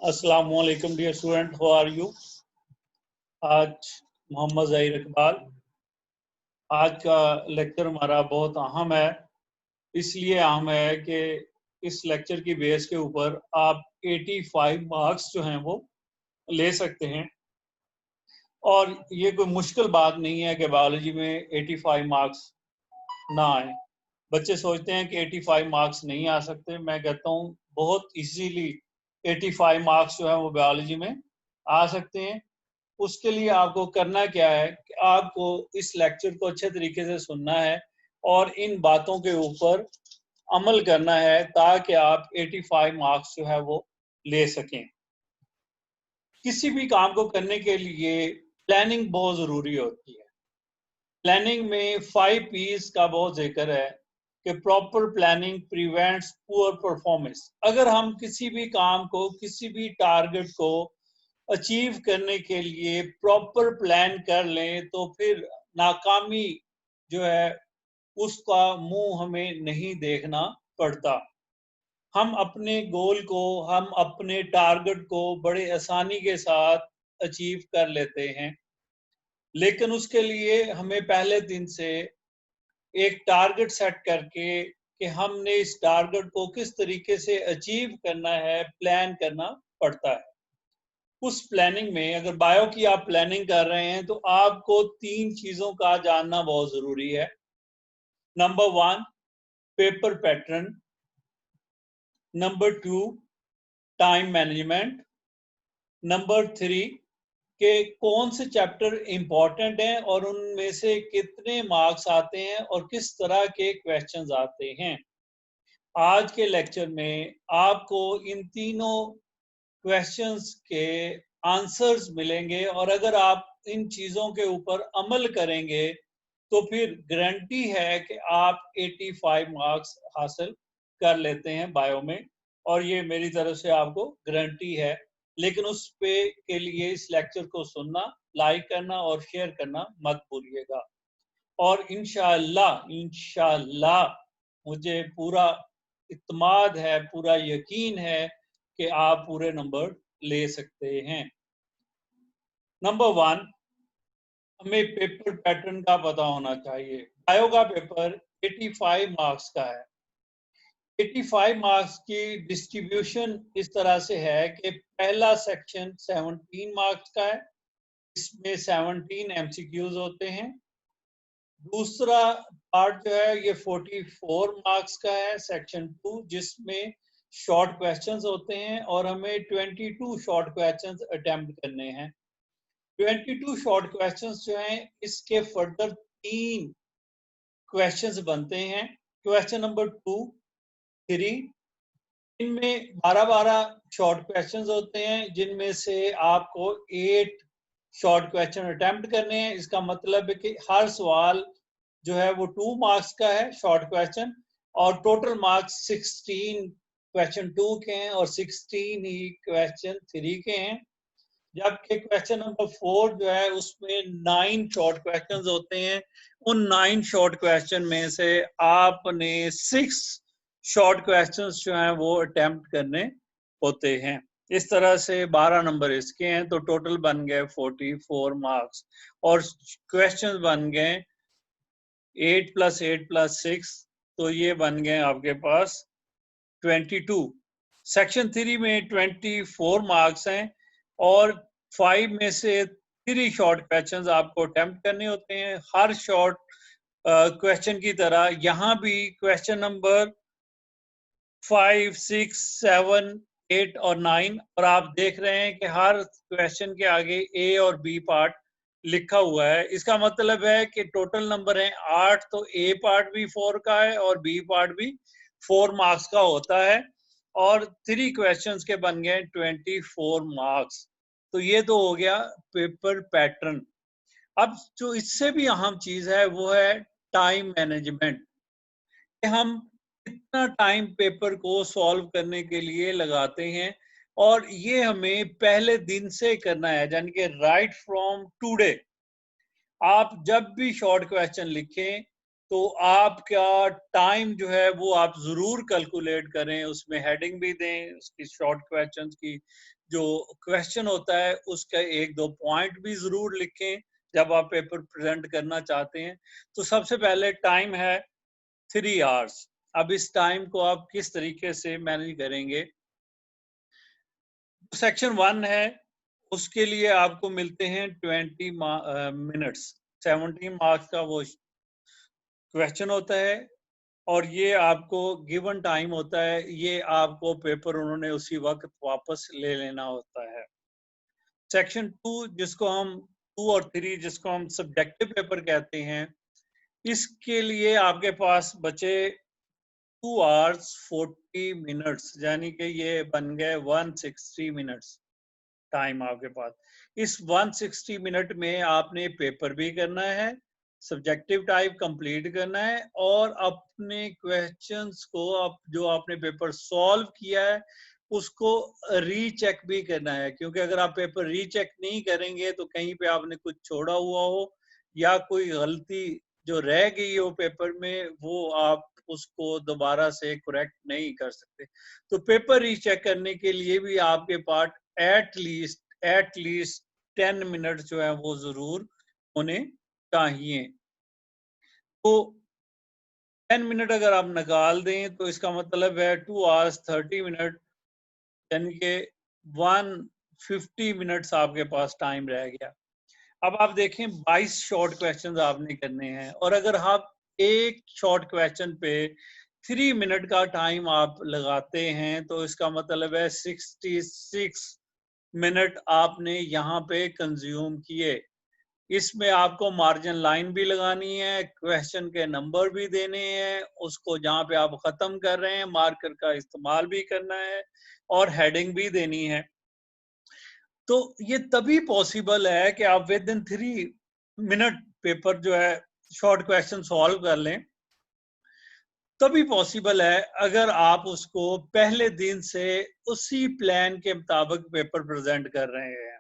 अस्सलाम वालेकुम dear student, how are you. आज मोहम्मद ज़हीर इकबाल। आज का लेक्चर हमारा बहुत अहम है। इसलिए अहम है कि इस लेक्चर की बेस के ऊपर आप 85 मार्क्स जो हैं वो ले सकते हैं। और ये कोई मुश्किल बात नहीं है कि बायोलॉजी में 85 मार्क्स ना आए। बच्चे सोचते हैं कि 85 मार्क्स नहीं आ सकते। मैं कहता हूँ बहुत इजीली 85 मार्क्स जो है वो बायोलॉजी में आ सकते हैं। उसके लिए आपको करना क्या है कि आपको इस लेक्चर को अच्छे तरीके से सुनना है और इन बातों के ऊपर अमल करना है ताकि आप 85 मार्क्स जो है वो ले सकें। किसी भी काम को करने के लिए प्लानिंग बहुत ज़रूरी होती है। प्लानिंग में 5 P's का बहुत जिक्र है कि proper planning prevents poor performance. अगर हम किसी भी काम को, किसी भी टारगेट को अचीव करने के लिए प्रॉपर प्लान कर लें तो फिर नाकामी जो है उसका मुंह हमें नहीं देखना पड़ता। हम अपने गोल को, हम अपने टारगेट को बड़े आसानी के साथ अचीव कर लेते हैं, लेकिन उसके लिए हमें पहले दिन से एक टारगेट सेट करके कि हमने इस टारगेट को किस तरीके से अचीव करना है, प्लान करना पड़ता है। उस प्लानिंग में अगर बायो की आप प्लानिंग कर रहे हैं तो आपको 3 चीजों का जानना बहुत जरूरी है। Number 1, paper pattern. Number 2, time management. Number 3, के कौन से चैप्टर इंपॉर्टेंट हैं और उनमें से कितने मार्क्स आते हैं और किस तरह के क्वेश्चंस आते हैं। आज के लेक्चर में आपको इन तीनों क्वेश्चंस के आंसर्स मिलेंगे और अगर आप इन चीज़ों के ऊपर अमल करेंगे तो फिर गारंटी है कि आप 85 मार्क्स हासिल कर लेते हैं बायो में, और ये मेरी तरफ से आपको गारंटी है। लेकिन उस पे के लिए इस लेक्चर को सुनना, लाइक करना और शेयर करना मत भूलिएगा। और इंशाअल्लाह इंशाअल्लाह मुझे पूरा इत्मीनान है, पूरा यकीन है कि आप पूरे नंबर ले सकते हैं। नंबर 1, हमें पेपर पैटर्न का पता होना चाहिए। बायो का पेपर 85 मार्क्स का है। 85 मार्क्स की डिस्ट्रीब्यूशन इस तरह से है कि पहला सेक्शन 17 मार्क्स का है, इसमें 17 एमसीक्यूज होते हैं। दूसरा पार्ट जो है ये 44 मार्क्स का है, सेक्शन 2, जिसमें शॉर्ट क्वेश्चंस होते हैं और हमें 22 शॉर्ट क्वेश्चंस अटेम्प्ट करने हैं। 22 शॉर्ट क्वेश्चंस जो हैं इसके फर्दर 3 क्वेश्चंस बनते हैं। क्वेश्चन नंबर 2, 3, इनमें 12-12 शॉर्ट क्वेश्चंस होते हैं जिनमें से आपको 8 शॉर्ट क्वेश्चन अटेम्प्ट करने हैं। इसका मतलब है कि हर सवाल जो है वो 2 मार्क्स का है शॉर्ट क्वेश्चन, और टोटल मार्क्स 16 क्वेश्चन 2 के हैं और 16 ही क्वेश्चन 3 के हैं। जबकि क्वेश्चन नंबर 4 जो है उसमें 9 शॉर्ट क्वेश्चंस होते हैं। उन 9 शॉर्ट क्वेश्चन में से आपने 6 शॉर्ट क्वेश्चंस जो हैं वो अटेम्प्ट करने होते हैं। इस तरह से 12 नंबर इसके हैं तो टोटल बन गए 44 मार्क्स, और क्वेश्चन बन गए 8 + 8 + 6, तो ये बन गए आपके पास 22। सेक्शन 3 में 24 मार्क्स हैं और 5 में से 3 शॉर्ट क्वेश्चंस आपको अटेम्प्ट करने होते हैं। हर शॉर्ट क्वेश्चन की तरह यहाँ भी क्वेश्चन नंबर 5, 6, 7, 8 और 9, और आप देख रहे हैं कि हर क्वेश्चन के आगे ए और बी पार्ट लिखा हुआ है। इसका मतलब है कि टोटल नंबर है 8, तो ए पार्ट भी 4 का है और बी पार्ट भी 4 मार्क्स का होता है, और 3 क्वेश्चंस के बन गए 24 मार्क्स। तो ये तो हो गया पेपर पैटर्न। अब जो इससे भी अहम चीज है वो है टाइम मैनेजमेंट, कि हम कितना टाइम पेपर को सॉल्व करने के लिए लगाते हैं, और ये हमें पहले दिन से करना है, यानी कि राइट फ्रॉम टुडे। आप जब भी शॉर्ट क्वेश्चन लिखें तो आपका टाइम जो है वो आप जरूर कैलकुलेट करें, उसमें हेडिंग भी दें, उसकी शॉर्ट क्वेश्चंस की जो क्वेश्चन होता है उसका एक दो पॉइंट भी जरूर लिखें जब आप पेपर प्रेजेंट करना चाहते हैं। तो सबसे पहले टाइम है 3 आवर्स। अब इस टाइम को आप किस तरीके से मैनेज करेंगे? सेक्शन 1 है, उसके लिए आपको मिलते हैं 20 मिनट्स, 17 मार्क्स का वो क्वेश्चन होता है और ये आपको गिवन टाइम होता है, ये आपको पेपर उन्होंने उसी वक्त वापस ले लेना होता है। सेक्शन 2 जिसको हम 2 और 3 जिसको हम सब्जेक्टिव पेपर कहते हैं, इसके लिए आपके पास बचे 2 आवर्स 40 मिनट्स, यानी कि ये बन गए 160 मिनट्स टाइम आपके पास। इस 160 मिनट में आपने पेपर भी करना है, सब्जेक्टिव टाइप कंप्लीट करना है और अपने क्वेश्चंस को आप जो आपने पेपर सॉल्व किया है उसको रीचेक भी करना है, क्योंकि अगर आप पेपर रीचेक नहीं करेंगे तो कहीं पे आपने कुछ छोड़ा हुआ हो या कोई गलती जो रह गई हो पेपर में वो आप उसको दोबारा से करेक्ट नहीं कर सकते। तो पेपर रीचेक करने के लिए भी आपके पास एट लीस्ट 10 मिनट जो है वो जरूर होने चाहिए। तो 10 मिनट अगर आप निकाल दें तो इसका मतलब है 2 आवर्स 30 मिनट, यानी कि 150 मिनट्स आपके पास टाइम रह गया। अब आप देखें 22 शॉर्ट क्वेश्चंस आपने करने हैं और अगर आप एक शॉर्ट क्वेश्चन पे 3 मिनट का टाइम आप लगाते हैं तो इसका मतलब है 66 मिनट आपने यहाँ पे कंज्यूम किए। इसमें आपको मार्जिन लाइन भी लगानी है, क्वेश्चन के नंबर भी देने हैं, उसको जहाँ पे आप खत्म कर रहे हैं मार्कर का इस्तेमाल भी करना है और हेडिंग भी देनी है। तो ये तभी पॉसिबल है कि आप विद इन 3 मिनट पेपर जो है शॉर्ट क्वेश्चन सॉल्व कर लें, तभी पॉसिबल है अगर आप उसको पहले दिन से उसी प्लान के मुताबिक पेपर प्रेजेंट कर रहे हैं।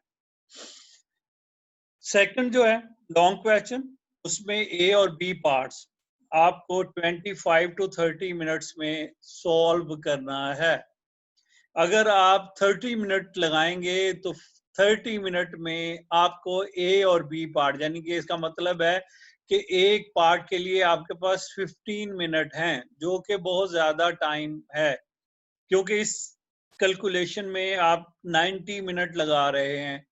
सेकंड जो है लॉन्ग क्वेश्चन, उसमें ए और बी पार्ट्स आपको 25 टू 30 मिनट्स में सॉल्व करना है। अगर आप 30 मिनट लगाएंगे तो 30 मिनट में आपको ए और बी पार्ट, यानी कि इसका मतलब है कि एक पार्ट के लिए आपके पास 15 मिनट हैं, जो कि बहुत ज्यादा टाइम है, क्योंकि इस कैलकुलेशन में आप 90 मिनट लगा रहे हैं।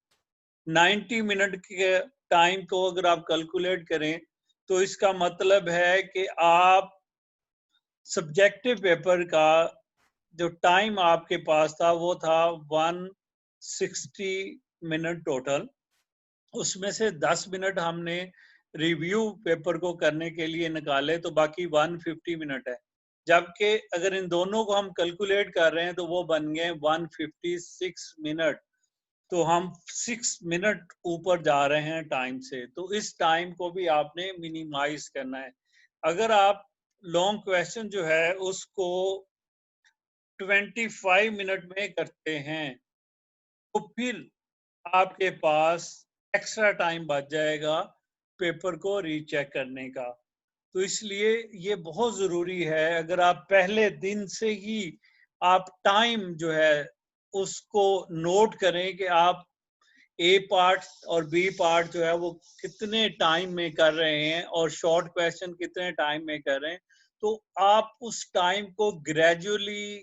90 मिनट के टाइम को अगर आप कैलकुलेट करें तो इसका मतलब है कि आप सब्जेक्टिव पेपर का जो टाइम आपके पास था वो था 160 मिनट टोटल। उसमें से 10 मिनट हमने रिव्यू पेपर को करने के लिए निकाले, तो बाकी 150 मिनट है। जबकि अगर इन दोनों को हम कैलकुलेट कर रहे हैं तो वो बन गए 156 मिनट। तो हम 6 मिनट ऊपर जा रहे हैं टाइम से, तो इस टाइम को भी आपने मिनिमाइज करना है। अगर आप लॉन्ग क्वेश्चन जो है उसको 25 मिनट में करते हैं तो फिर आपके पास एक्स्ट्रा टाइम बच जाएगा पेपर को रीचेक करने का। तो इसलिए ये बहुत जरूरी है, अगर आप पहले दिन से ही आप टाइम जो है उसको नोट करें कि आप ए पार्ट और बी पार्ट जो है वो कितने टाइम में कर रहे हैं और शॉर्ट क्वेश्चन कितने टाइम में कर रहे हैं, तो आप उस टाइम को ग्रेजुअली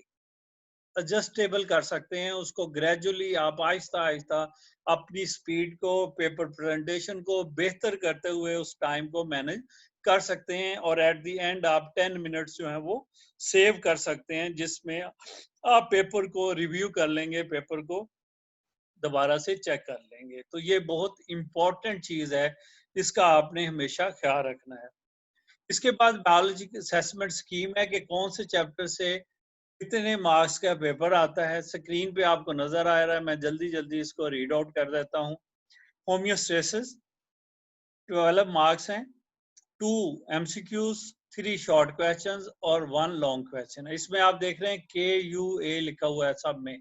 एडजस्टेबल कर सकते हैं। उसको ग्रेजुअली आप आहिस्ता आहिस्ता अपनी स्पीड को, पेपर प्रेजेंटेशन को बेहतर करते हुए उस टाइम को मैनेज कर सकते हैं और एट द एंड आप 10 मिनट्स जो है वो सेव कर सकते हैं, जिसमें आप पेपर को रिव्यू कर लेंगे, पेपर को दोबारा से चेक कर लेंगे। तो ये बहुत इंपॉर्टेंट चीज है, इसका आपने हमेशा ख्याल रखना है। इसके बाद बायोलॉजी की असेसमेंट स्कीम है कि कौन से चैप्टर से कितने मार्क्स का पेपर आता है। स्क्रीन पे आपको नजर आ रहा है, मैं जल्दी जल्दी इसको रीड आउट कर देता हूँ। होम्योस्टेसिस 12 मार्क्स हैं, 2 एमसीक्यूज, 3 शॉर्ट क्वेश्चंस और 1 लॉन्ग क्वेश्चन। इसमें आप देख रहे हैं KUA लिखा हुआ है सब में।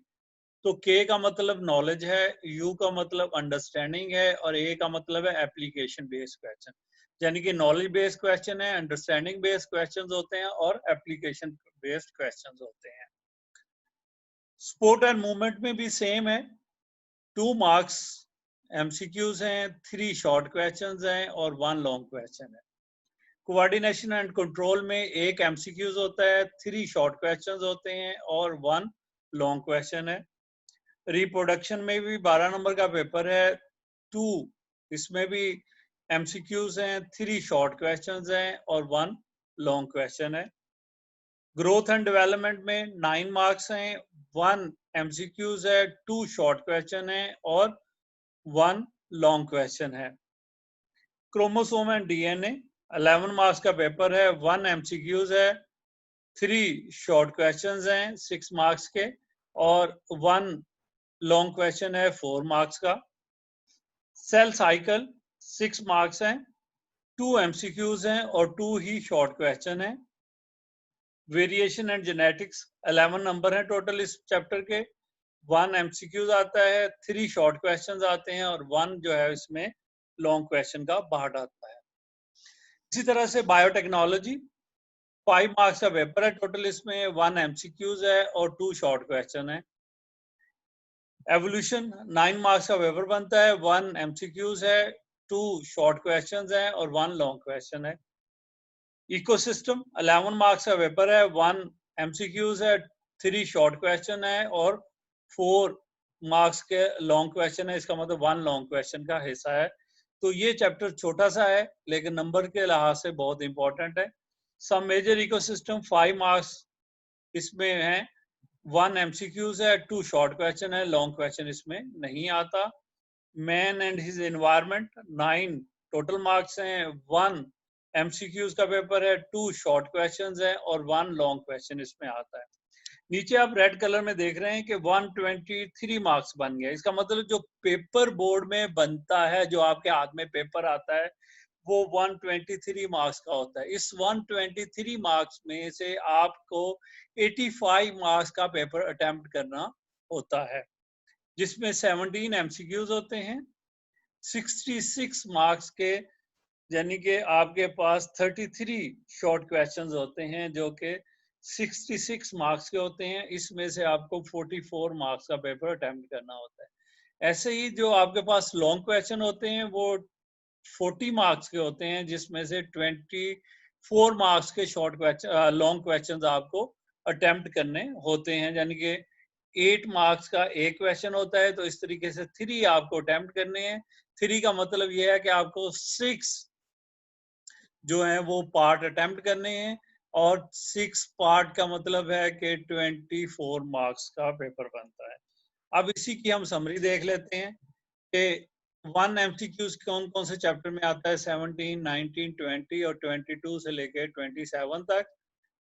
तो K का मतलब नॉलेज है, U का मतलब अंडरस्टैंडिंग है और A का मतलब है एप्लीकेशन बेस्ड क्वेश्चन। यानी कि नॉलेज बेस्ड क्वेश्चन है, अंडरस्टैंडिंग बेस्ड क्वेश्चंस होते हैं और एप्लीकेशन बेस्ड क्वेश्चंस होते हैं। स्पोर्ट एंड मूवमेंट में भी सेम है, 2 मार्क्स एमसीक्यूज हैं, 3 शॉर्ट क्वेश्चंस हैं और 1 लॉन्ग क्वेश्चन है। कोऑर्डिनेशन एंड कंट्रोल में 1 एमसीक्यूज होता है, 3 शॉर्ट क्वेश्चंस होते हैं और 1 लॉन्ग क्वेश्चन है। रिप्रोडक्शन में भी 12 नंबर का पेपर है, 2 इसमें भी एमसीक्यूज हैं, 3 शॉर्ट क्वेश्चंस हैं और 1 लॉन्ग क्वेश्चन है। ग्रोथ एंड डेवलपमेंट में 9 मार्क्स हैं, 1 एमसीक्यूज है, 2 शॉर्ट क्वेश्चन है और 1 लॉन्ग क्वेश्चन है। क्रोमोसोम एंड डीएनए 11 मार्क्स का पेपर है, 1 एमसीक्यूज है, 3 शॉर्ट क्वेश्चंस हैं 6 मार्क्स के और 1 लॉन्ग क्वेश्चन है 4 मार्क्स का। सेल साइकिल 6 मार्क्स हैं, 2 एमसीक्यूज हैं और 2 ही शॉर्ट क्वेश्चन हैं। वेरिएशन एंड जेनेटिक्स 11 नंबर है टोटल इस चैप्टर के, 1 एमसीक्यूज आता है, 3 शॉर्ट क्वेश्चंस आते हैं और 1 जो है इसमें लॉन्ग क्वेश्चन का पार्ट आता है। इसी तरह से बायोटेक्नोलॉजी 5 मार्क्स का पेपर है टोटल, इसमें 1 एमसीक्यूज है और 2 शॉर्ट क्वेश्चन है। एवोल्यूशन 9 मार्क्स का पेपर बनता है, 1 एमसीक्यूज है, 2 शॉर्ट क्वेश्चंस है और 1 लॉन्ग क्वेश्चन है। इकोसिस्टम 11 मार्क्स का पेपर है, 1 एमसीक्यूज है, 3 शॉर्ट क्वेश्चन है और 4 मार्क्स के लॉन्ग क्वेश्चन है, इसका मतलब 1 लॉन्ग क्वेश्चन का हिस्सा है। तो ये चैप्टर छोटा सा है लेकिन नंबर के लिहाज से बहुत इंपॉर्टेंट है। सम मेजर इकोसिस्टम 5 मार्क्स इसमें है, 1 एमसीक्यूज है, 2 शॉर्ट क्वेश्चन है, लॉन्ग क्वेश्चन इसमें नहीं आता। Man and his environment 9 total marks हैं, 1 एमसीक्यूज का पेपर है, 2 शॉर्ट क्वेश्चंस है और 1 लॉन्ग क्वेश्चन इसमें आता है। नीचे आप रेड कलर में देख रहे हैं कि 123 मार्क्स बन गया। इसका मतलब जो पेपर बोर्ड में बनता है, जो आपके हाथ में पेपर आता है, वो 123 मार्क्स का होता है। इस 123 मार्क्स में से आपको 85 मार्क्स का पेपर अटेम्प्ट करना होता है, जिसमें 17 एमसीक्यूज होते हैं, 66 मार्क्स के, यानी कि आपके पास 33 शॉर्ट क्वेश्चंस होते हैं जो कि 66 मार्क्स के होते हैं। इसमें से आपको 44 मार्क्स का पेपर अटेम्प्ट करना होता है। ऐसे ही जो आपके पास लॉन्ग क्वेश्चन होते हैं वो 40 मार्क्स के होते हैं, जिसमें से 24 मार्क्स के शॉर्ट क्वेश्चन लॉन्ग क्वेश्चंस आपको अटेम्प्ट करने होते हैं, यानी कि 8 मार्क्स का एक क्वेश्चन होता है। तो इस तरीके से 3 आपको अटेम्प्ट करने हैं। 3 का मतलब यह है कि आपको 6 जो है वो पार्ट अटेम्प्ट करने हैं और 6 पार्ट का मतलब है कि 24 मार्क्स का पेपर बनता है। अब इसी की हम समरी देख लेते हैं कि 1 एमसीक्यूज कौन कौन से चैप्टर में आता है, 17, 19, 20 और 22 से लेकर 27 तक।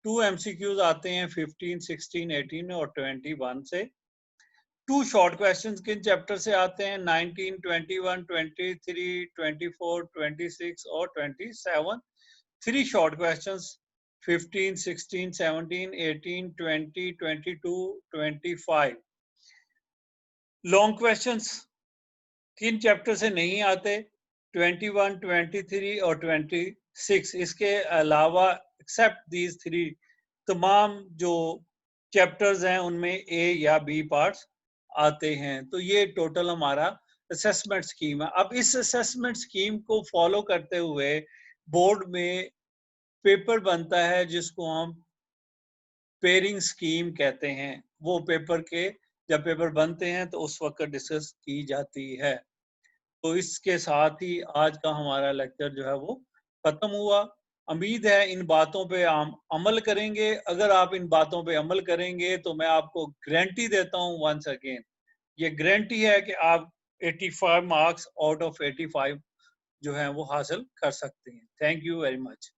2 एमसीक्यूज आते हैं 15, 16, 18 और 21 से। 2 शॉर्ट क्वेश्चंस किन चैप्टर से आते हैं, 19, 21, 23, 24, 26 और 27। 3 short questions 15, 16, 17, 18, 20, 22, 25। लॉन्ग क्वेश्चंस किन चैप्टर से नहीं आते, 21, 23 और 26। इसके अलावा एक्सेप्ट दीज 3 तमाम जो चैप्टर्स हैं उनमें ए या बी पार्ट्स आते हैं। तो ये टोटल हमारा असेसमेंट स्कीम है। अब इस असेसमेंट स्कीम को फॉलो करते हुए बोर्ड में पेपर बनता है जिसको हम पेयरिंग स्कीम कहते हैं। वो पेपर के जब पेपर बनते हैं तो उस वक्त डिस्कस की जाती है। तो इसके साथ ही आज का हमारा लेक्चर जो है वो खत्म हुआ। उम्मीद है इन बातों पे हम अमल करेंगे। अगर आप इन बातों पे अमल करेंगे तो मैं आपको गारंटी देता हूँ, वंस अगेन ये गारंटी है कि आप 85 मार्क्स आउट ऑफ 85 जो है वो हासिल कर सकते हैं। Thank you very much.